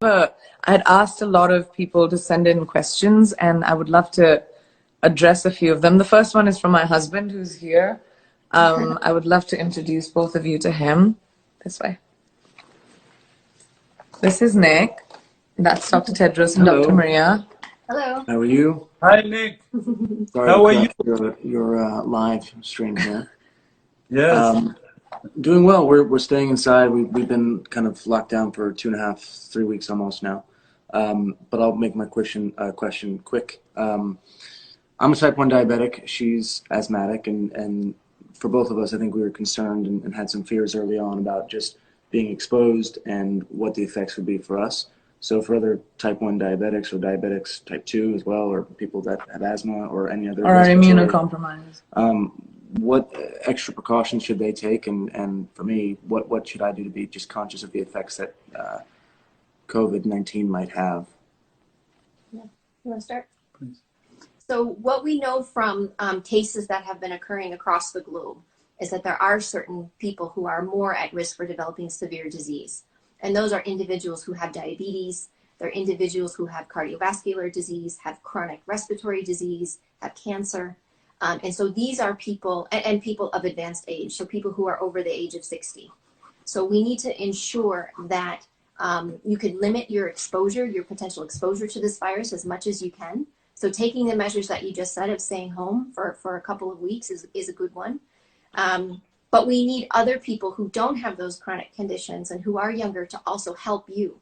I had asked a lot of people to send in questions, and I would love to address a few of them. The first one is from my husband, who's here. I would love to introduce both of you to him. This way. This is Nick. That's Dr. Tedros and Hello. Dr. Maria. Hello. How are you? Hi, Nick. Sorry How to are you? interrupt your live stream here. Yes. Doing well. We're staying inside. We've been kind of locked down for 2.5, 3 weeks almost now. But I'll make my question quick. I'm a type 1 diabetic. She's asthmatic, and for both of us, I think we were concerned and had some fears early on about just being exposed and what the effects would be for us. So for other type 1 diabetics or diabetics type 2 as well, or people that have asthma or any other Or are immunocompromised. What extra precautions should they take? And for me, what should I do to be just conscious of the effects that COVID-19 might have? Yeah. You want to start? Please. So what we know from cases that have been occurring across the globe is that there are certain people who are more at risk for developing severe disease. And those are individuals who have diabetes, they're individuals who have cardiovascular disease, have chronic respiratory disease, have cancer. And so these are people, and people of advanced age, so people who are over the age of 60. So we need to ensure that you can limit your exposure, your potential exposure to this virus as much as you can. So taking the measures that you just said of staying home for a couple of weeks is a good one. But we need other people who don't have those chronic conditions and who are younger to also help you,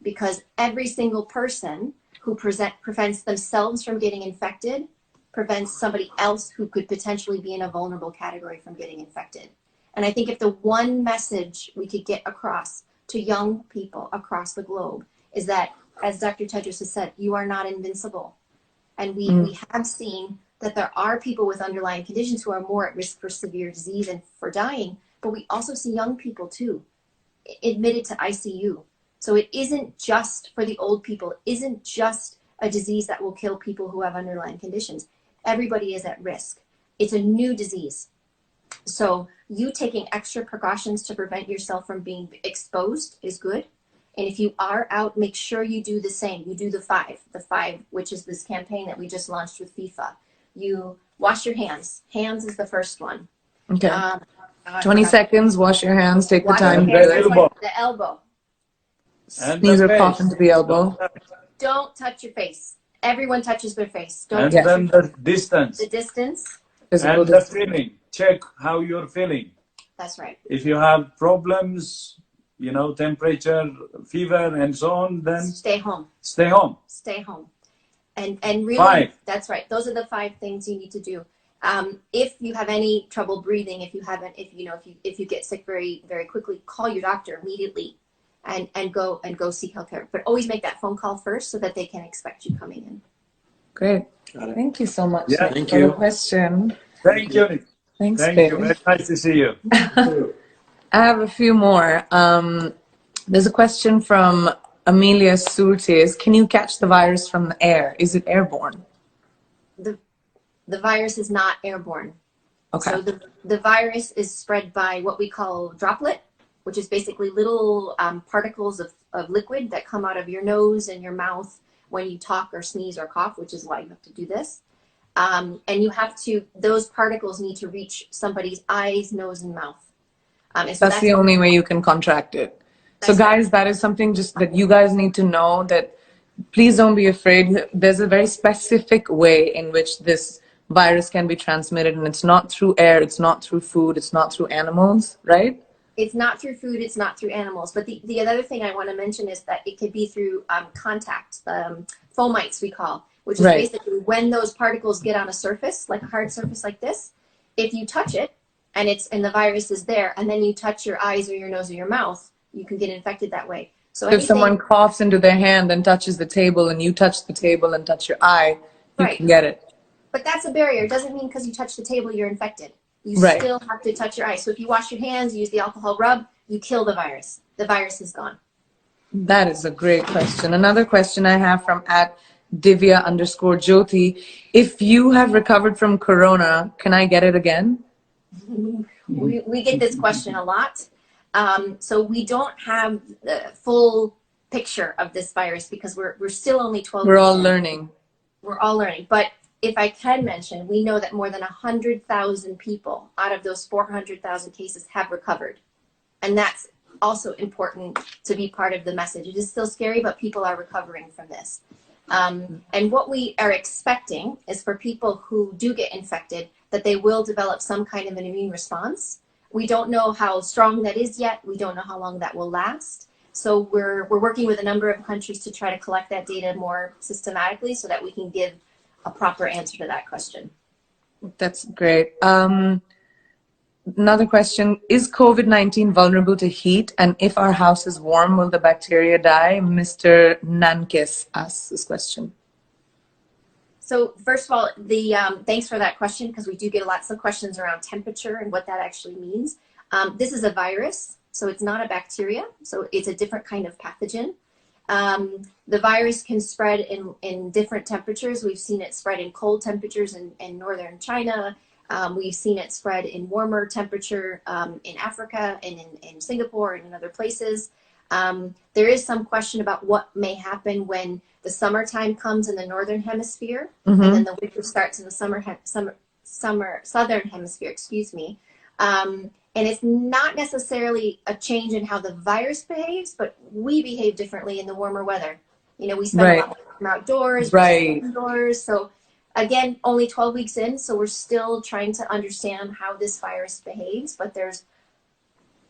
because every single person who prevents themselves from getting infected prevents somebody else who could potentially be in a vulnerable category from getting infected. And I think if the one message we could get across to young people across the globe is that, as Dr. Tedros has said, you are not invincible. And we have seen that there are people with underlying conditions who are more at risk for severe disease and for dying, but we also see young people too, admitted to ICU. So it isn't just for the old people, it isn't just a disease that will kill people who have underlying conditions. Everybody is at risk. It's a new disease. So you taking extra precautions to prevent yourself from being exposed is good. And if you are out, make sure you do the same. You do the five, which is this campaign that we just launched with FIFA. You wash your hands. Hands is the first one. Okay. 20 seconds, wash your hands, take the time. The elbow. Sneeze or cough into the elbow. Don't touch your face. Everyone touches their face. Don't touch then the distance. The distance. And the feeling. Check how you're feeling. That's right. If you have problems, temperature, fever, and so on, then stay home. Stay home. Stay home. And really, 5. That's right. Those are the 5 things you need to do. If you have any trouble breathing, if you get sick very, very quickly, call your doctor immediately and go seek healthcare. But always make that phone call first so that they can expect you coming in. Great. Thank you so much for the question. Thank you. Thanks, Thank you. Very nice to see you. I have a few more. There's a question from Amelia Surtes. Can you catch the virus from the air? Is it airborne? The virus is not airborne. Okay. So the virus is spread by what we call droplet, which is basically little particles of liquid that come out of your nose and your mouth when you talk or sneeze or cough, which is why you have to do this. And those particles need to reach somebody's eyes, nose, and mouth. And so that's the only way you can contract it. So guys, that is something just that you guys need to know, that please don't be afraid. There's a very specific way in which this virus can be transmitted, and it's not through air, it's not through food, it's not through animals, right? It's not through food, it's not through animals. But the other thing I want to mention is that it could be through contact, fomites we call, which is basically when those particles get on a surface, like a hard surface like this, if you touch it and the virus is there, and then you touch your eyes or your nose or your mouth, you can get infected that way. So if someone coughs into their hand and touches the table, and you touch the table and touch your eye, you can get it. But that's a barrier. It doesn't mean because you touch the table you're infected. You still have to touch your eyes. So if you wash your hands, use the alcohol rub, you kill the virus. The virus is gone. That is a great question. Another question I have from @Divya_Jyoti. If you have recovered from corona, can I get it again? We get this question a lot. So we don't have the full picture of this virus because we're still only 12 We're weeks all in. learning. We're all learning. But if I can mention, we know that more than 100,000 people out of those 400,000 cases have recovered. And that's also important to be part of the message. It is still scary, but people are recovering from this. And what we are expecting is for people who do get infected, that they will develop some kind of an immune response. We don't know how strong that is yet. We don't know how long that will last. So we're working with a number of countries to try to collect that data more systematically so that we can give a proper answer to that question. That's great. Another question, is COVID-19 vulnerable to heat? And if our house is warm, will the bacteria die? Mr. Nankis asks this question. So first of all, thanks for that question, because we do get lots of questions around temperature and what that actually means. This is a virus, so it's not a bacteria. So it's a different kind of pathogen. The virus can spread in different temperatures. We've seen it spread in cold temperatures in northern China. We've seen it spread in warmer temperature in Africa and in Singapore and in other places. There is some question about what may happen when the summertime comes in the northern hemisphere, and then the winter starts in the southern hemisphere, excuse me. And it's not necessarily a change in how the virus behaves, but we behave differently in the warmer weather. You know, we spend a lot more time outdoors, versus indoors. So again, only 12 weeks in, so we're still trying to understand how this virus behaves, but there's,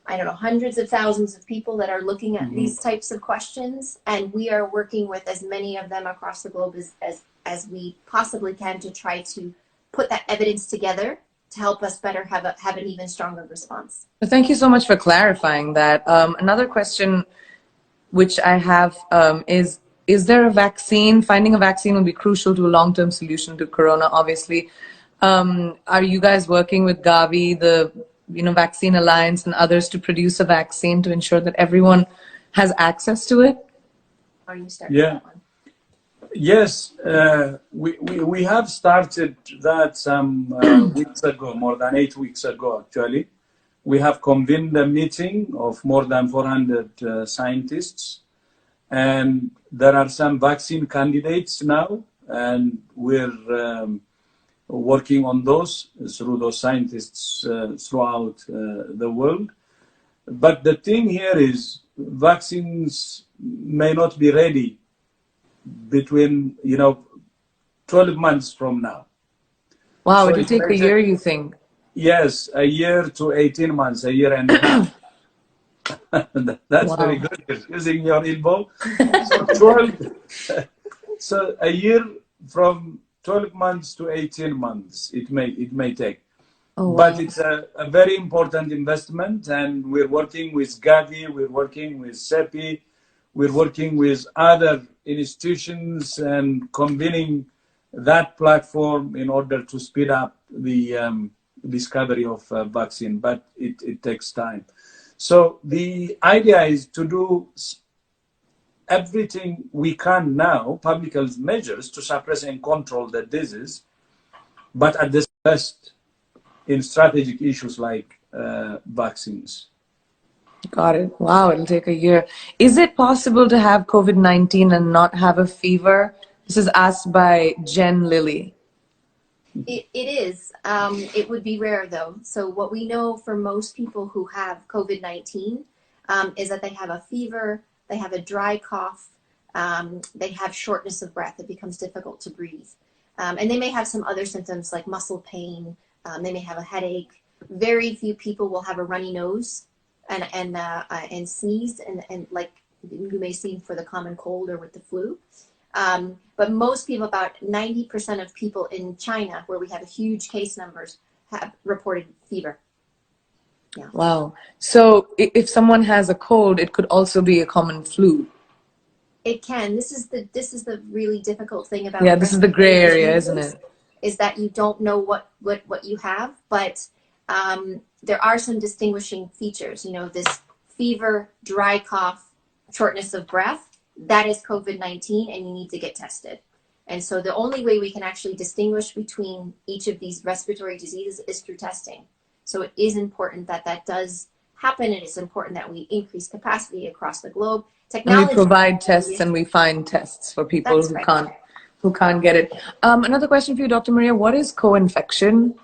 I don't know, hundreds of thousands of people that are looking at these types of questions, and we are working with as many of them across the globe as we possibly can to try to put that evidence together to help us better have an even stronger response. Thank you so much for clarifying that. Another question which I have is there a vaccine? Finding a vaccine will be crucial to a long-term solution to corona, obviously. Are you guys working with Gavi, the Vaccine Alliance, and others to produce a vaccine to ensure that everyone has access to it? Are you starting? Yeah. Yes, we have started that some weeks ago, more than 8 weeks ago, actually. We have convened a meeting of more than 400 scientists, and there are some vaccine candidates now, and we're working on those through those scientists throughout the world. But the thing here is vaccines may not be ready between 12 months from now. Wow, So it'll take a year, you think? Yes, a year to 18 months, a year and a half. That's very good. You're using your elbow. So a year from 12 months to 18 months it may take. But it's a very important investment, and we're working with Gavi, we're working with CEPI, we're working with other institutions and convening that platform in order to speed up the discovery of vaccine, but it takes time. So the idea is to do everything we can now, public health measures, to suppress and control the disease, but at the best in strategic issues like vaccines. Got it. Wow, it'll take a year. Is it possible to have COVID-19 and not have a fever? This is asked by Jen Lilly. It is. It would be rare, though. So what we know for most people who have COVID-19 is that they have a fever, they have a dry cough, they have shortness of breath. It becomes difficult to breathe. And they may have some other symptoms like muscle pain. They may have a headache. Very few people will have a runny nose and sneeze, and like you may see for the common cold or with the flu. But most people, about 90% of people in China, where we have huge case numbers, have reported fever. Yeah. Wow. So if someone has a cold, it could also be a common flu. It can. This is the really difficult thing about this is the gray area, isn't it? Is that you don't know what you have, but there are some distinguishing features. This fever, dry cough, shortness of breath, that is COVID-19, and you need to get tested. And so the only way we can actually distinguish between each of these respiratory diseases is through testing. So it is important that does happen, and it's important that we increase capacity across the globe And we Technology. provide tests and we find tests for people That's right. who can't get it. Another question for you, Dr. Maria. What is co-infection?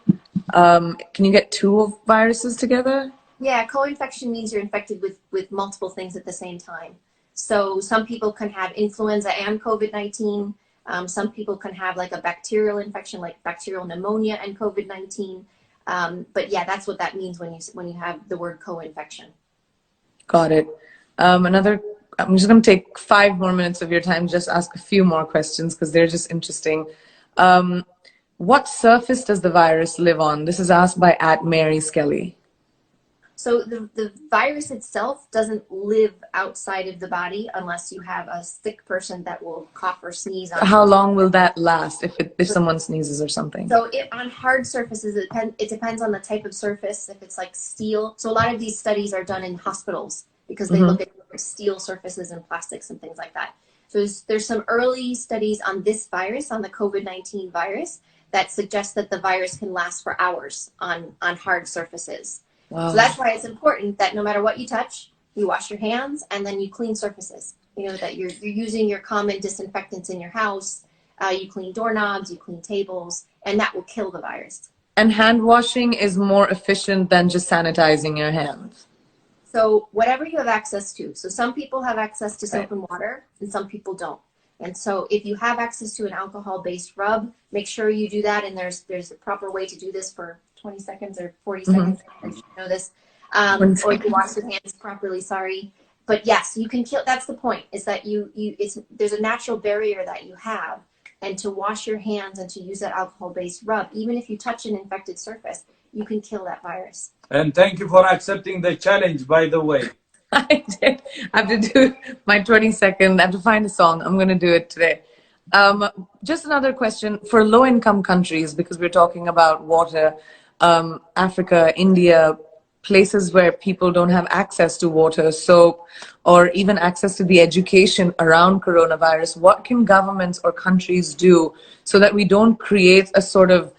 Can you get two viruses together? Yeah, co-infection means you're infected with multiple things at the same time. So some people can have influenza and COVID-19. Some people can have like a bacterial infection, like bacterial pneumonia and COVID-19. But yeah, that's what that means when you have the word co-infection. Got it. I'm just going to take 5 more minutes of your time, just ask a few more questions because they're just interesting. What surface does the virus live on? This is asked by @MarySkelly. So the virus itself doesn't live outside of the body unless you have a sick person that will cough or sneeze on. How long will that last if someone sneezes or something? So on hard surfaces, it depends on the type of surface. If it's like steel, so a lot of these studies are done in hospitals because they look at steel surfaces and plastics and things like that. So there's some early studies on this virus, on the COVID-19 virus, that suggest that the virus can last for hours on hard surfaces. Wow. So that's why it's important that no matter what you touch, you wash your hands and then you clean surfaces. You know, that you're using your common disinfectants in your house. You clean doorknobs, you clean tables, and that will kill the virus. And hand washing is more efficient than just sanitizing your hands. So whatever you have access to. So some people have access to soap and water and some people don't. And so if you have access to an alcohol-based rub, make sure you do that. And there's a proper way to do this for 20 seconds or 40 seconds. I should know this. Or you wash your hands properly, sorry. But yes, you can kill, that's the point, is that there's a natural barrier that you have. And to wash your hands and to use that alcohol-based rub, even if you touch an infected surface, you can kill that virus. And thank you for accepting the challenge, by the way. I did. I have to do my 20-second. I have to find a song. I'm going to do it today. Just another question for low-income countries, because we're talking about water, Africa, India, places where people don't have access to water, soap, or even access to the education around coronavirus. What can governments or countries do so that we don't create a sort of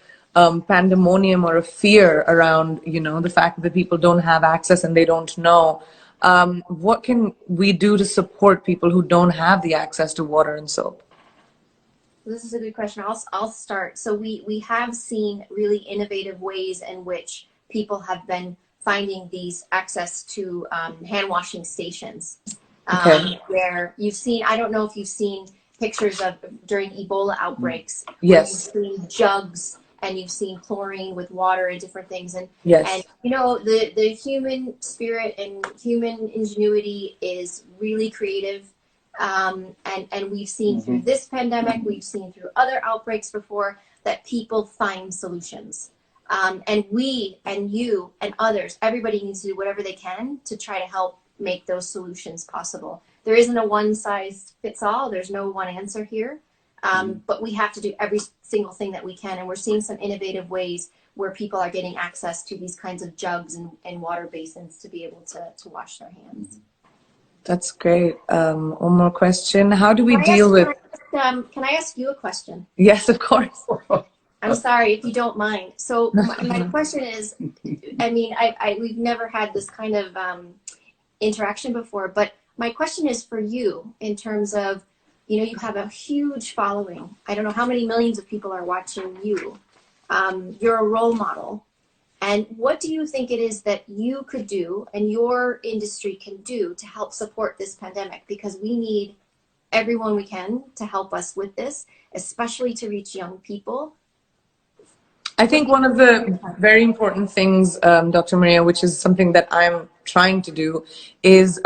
pandemonium or a fear around, you know, the fact that people don't have access and they don't know? What can we do to support people who don't have the access to water and soap? This is a good question. I'll start. So we have seen really innovative ways in which people have been finding these access to hand washing stations. Where you've seen, I don't know if you've seen pictures of during Ebola outbreaks. Yes. Where you've seen jugs and you've seen chlorine with water and different things. And, yes. And you know, the human spirit and human ingenuity is really creative. And we've seen through this pandemic, we've seen through other outbreaks before, that people find solutions. And we and you and others, everybody needs to do whatever they can to try to help make those solutions possible. There isn't a one size fits all. There's no one answer here. But we have to do every single thing that we can. And we're seeing some innovative ways where people are getting access to these kinds of jugs and water basins to be able to wash their hands. That's great. One more question. How do we deal with... Can I ask you a question? Yes, of course. I'm sorry if you don't mind. So my question is, I mean, we've never had this kind of interaction before, but my question is for you in terms of, you know, you have a huge following. I don't know how many millions of people are watching you. You're a role model. And what do you think it is that you could do and your industry can do to help support this pandemic? Because we need everyone we can to help us with this, especially to reach young people. I think one of the very important things, Dr. Maria, which is something that I'm trying to do, is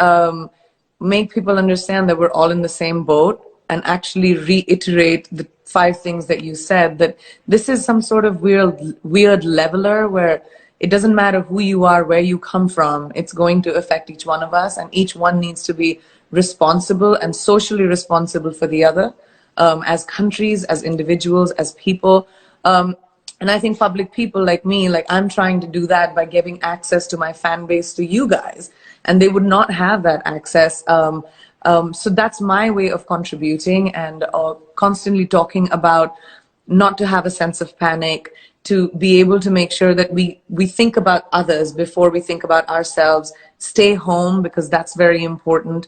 make people understand that we're all in the same boat and actually reiterate the 5 things that you said, that this is some sort of weird leveler where it doesn't matter who you are, where you come from, it's going to affect each one of us, and each one needs to be responsible and socially responsible for the other, as countries, as individuals, as people. And I think public people like me, like I'm trying to do that by giving access to my fan base to you guys, and they would not have that access. So that's my way of contributing and constantly talking about not to have a sense of panic, to be able to make sure that we think about others before we think about ourselves, stay home because that's very important.